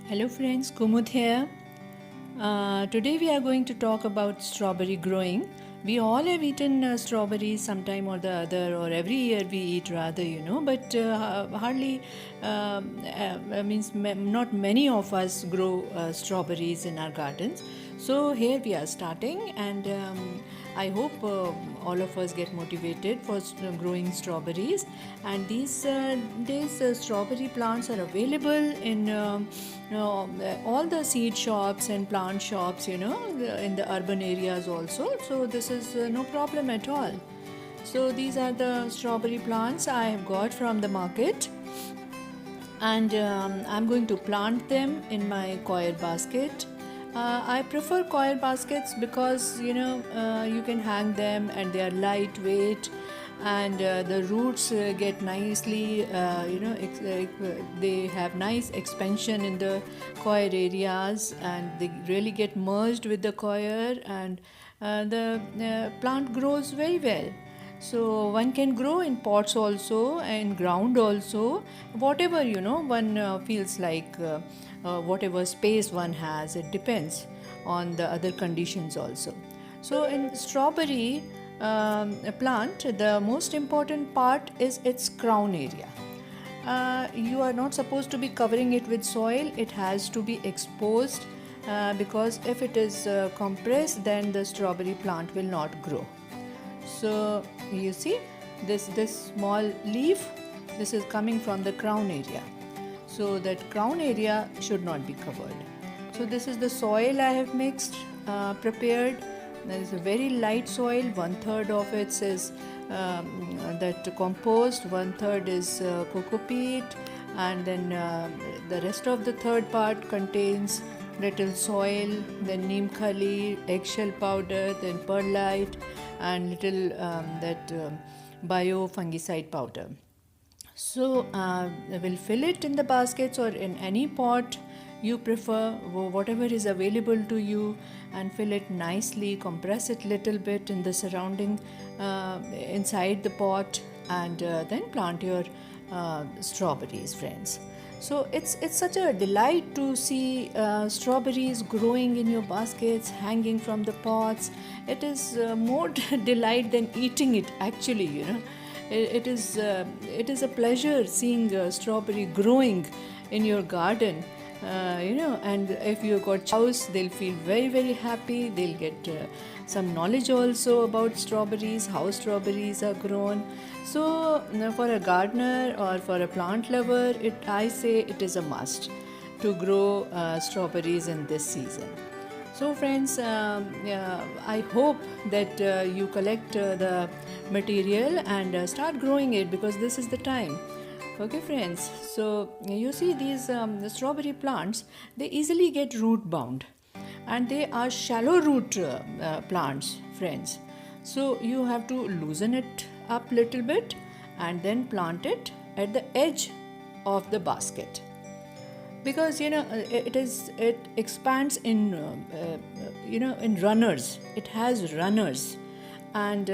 Hello friends, Kumud here. Today we are going to talk about strawberry growing. We all have eaten strawberries sometime or the other, or every year we eat rather, but hardly means not many of us grow strawberries in our gardens. So here we are starting, and I hope all of us get motivated for growing strawberries. And these days, strawberry plants are available in all the seed shops and plant shops, in the urban areas also. So this is no problem at all. So these are the strawberry plants I have got from the market, and I'm going to plant them in my coir basket. I prefer coir baskets because you can hang them and they are lightweight, and the roots get nicely they have nice expansion in the coir areas, and they really get merged with the coir, and the plant grows very well. So one can grow in pots also and ground also, whatever one feels like, whatever space one has. It depends on the other conditions also. So in strawberry plant, the most important part is its crown area. You are not supposed to be covering it with soil. It has to be exposed, because if it is compressed, then the strawberry plant will not grow. So you see this small leaf, this is coming from the crown area. So that crown area should not be covered. So this is the soil I have mixed, prepared. There is a very light soil. 1/3 of it is that compost, 1/3 is coco peat, and then the rest of the third part contains little soil, then neem khali, eggshell powder, then perlite, and little bio fungicide powder. So we'll fill it in the baskets or in any pot you prefer, whatever is available to you, and fill it nicely. Compress it little bit in the surrounding inside the pot, and then plant your strawberries, friends. So it's such a delight to see strawberries growing in your baskets, hanging from the pots. It is more delight than eating it, actually. It is a pleasure seeing strawberry growing in your garden. And if you got chows, they'll feel very, very happy. They'll get some knowledge also about strawberries, how strawberries are grown. So for a gardener or for a plant lover, I say it is a must to grow strawberries in this season. So friends, I hope that you collect the material and start growing it, because this is the time. Okay friends, so you see these the strawberry plants, they easily get root bound, and they are shallow root plants, friends. So you have to loosen it up little bit and then plant it at the edge of the basket, because it expands in in runners. It has runners, and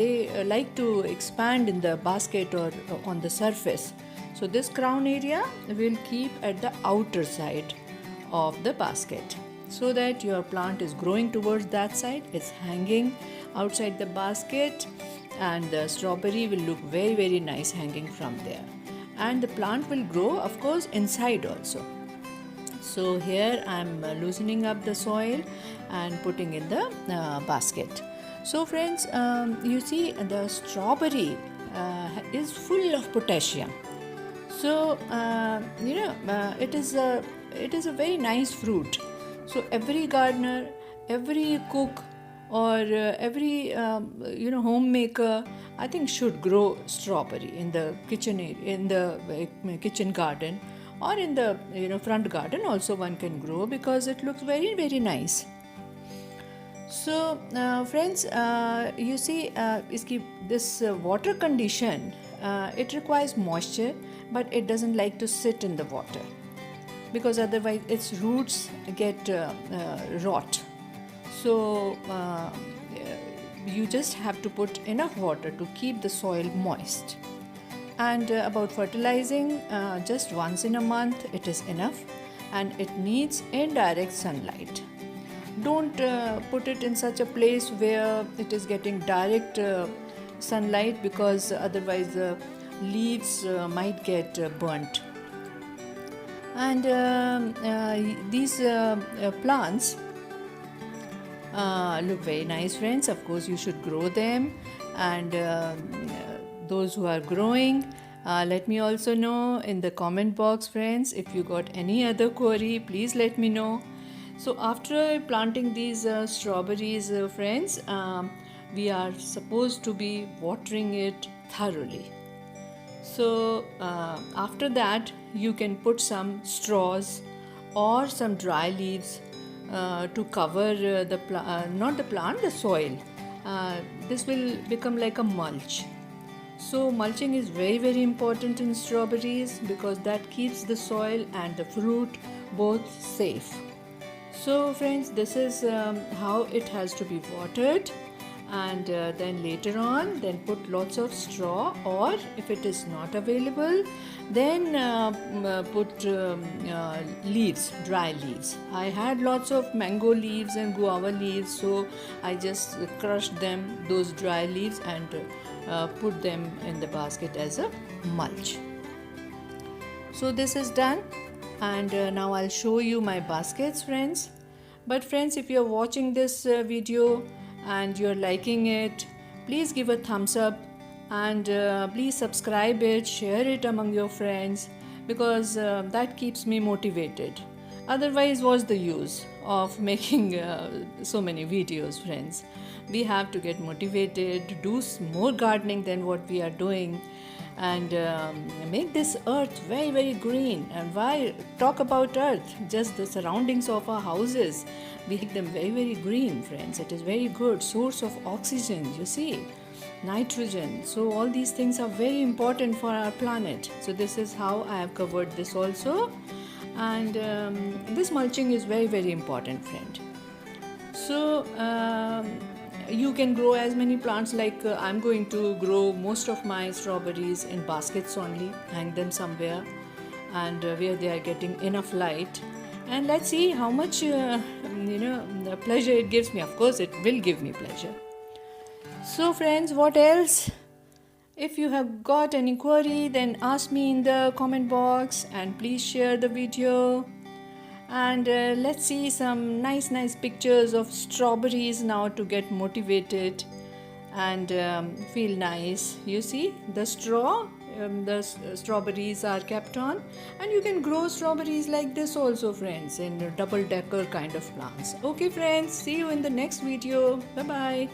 they like to expand in the basket or on the surface. So this crown area will keep at the outer side of the basket, so that your plant is growing towards that side. It's hanging outside the basket, and the strawberry will look very, very nice hanging from there, and the plant will grow, of course, inside also. So here I am loosening up the soil and putting in the basket. So friends, you see the strawberry is full of potassium. So it is a very nice fruit. So every gardener, every cook, or every homemaker, I think, should grow strawberry in the kitchen area, in the kitchen garden, or in the front garden also one can grow, because it looks very, very nice. So friends, you see this water condition, it requires moisture, but it doesn't like to sit in the water, because otherwise its roots get rot. So you just have to put enough water to keep the soil moist. And about fertilizing, just once in a month it is enough. and it needs indirect sunlight. Don't put it in such a place where it is getting direct sunlight, because otherwise the leaves might get burnt. And these plants look very nice, friends. Of course, you should grow them. And those who are growing, let me also know in the comment box, friends. If you got any other query, please let me know. So after planting these strawberries, friends, we are supposed to be watering it thoroughly. So after that, you can put some straws or some dry leaves to cover not the plant, the soil. This will become like a mulch. So mulching is very, very important in strawberries, because that keeps the soil and the fruit both safe. So friends, this is how it has to be watered. And then later on, then put lots of straw, or if it is not available, then put leaves, dry leaves. I had lots of mango leaves and guava leaves, so I just crushed them, those dry leaves, and put them in the basket as a mulch. So this is done, and now I'll show you my baskets, friends. But friends, if you're watching this video and you're liking it, please give a thumbs up, and please subscribe it, share it among your friends, because that keeps me motivated. Otherwise, what's the use of making so many videos, friends? We have to get motivated, do more gardening than what we are doing, and make this earth very, very green. And why talk about earth? Just the surroundings of our houses, we make them very, very green, friends. It is very good source of oxygen, you see, nitrogen. So all these things are very important for our planet. So this is how I have covered this also. And this mulching is very, very important, friend. So you can grow as many plants, like I'm going to grow most of my strawberries in baskets only, hang them somewhere, and where they are getting enough light. And let's see how much the pleasure it gives me. Of course, it will give me pleasure. So friends, what else? If you have got any query, then ask me in the comment box, and please share the video. And let's see some nice pictures of strawberries now to get motivated and feel nice. You see the straw, the strawberries are kept on, and you can grow strawberries like this also, friends, in double-decker kind of plants. Okay friends, see you in the next video. Bye bye.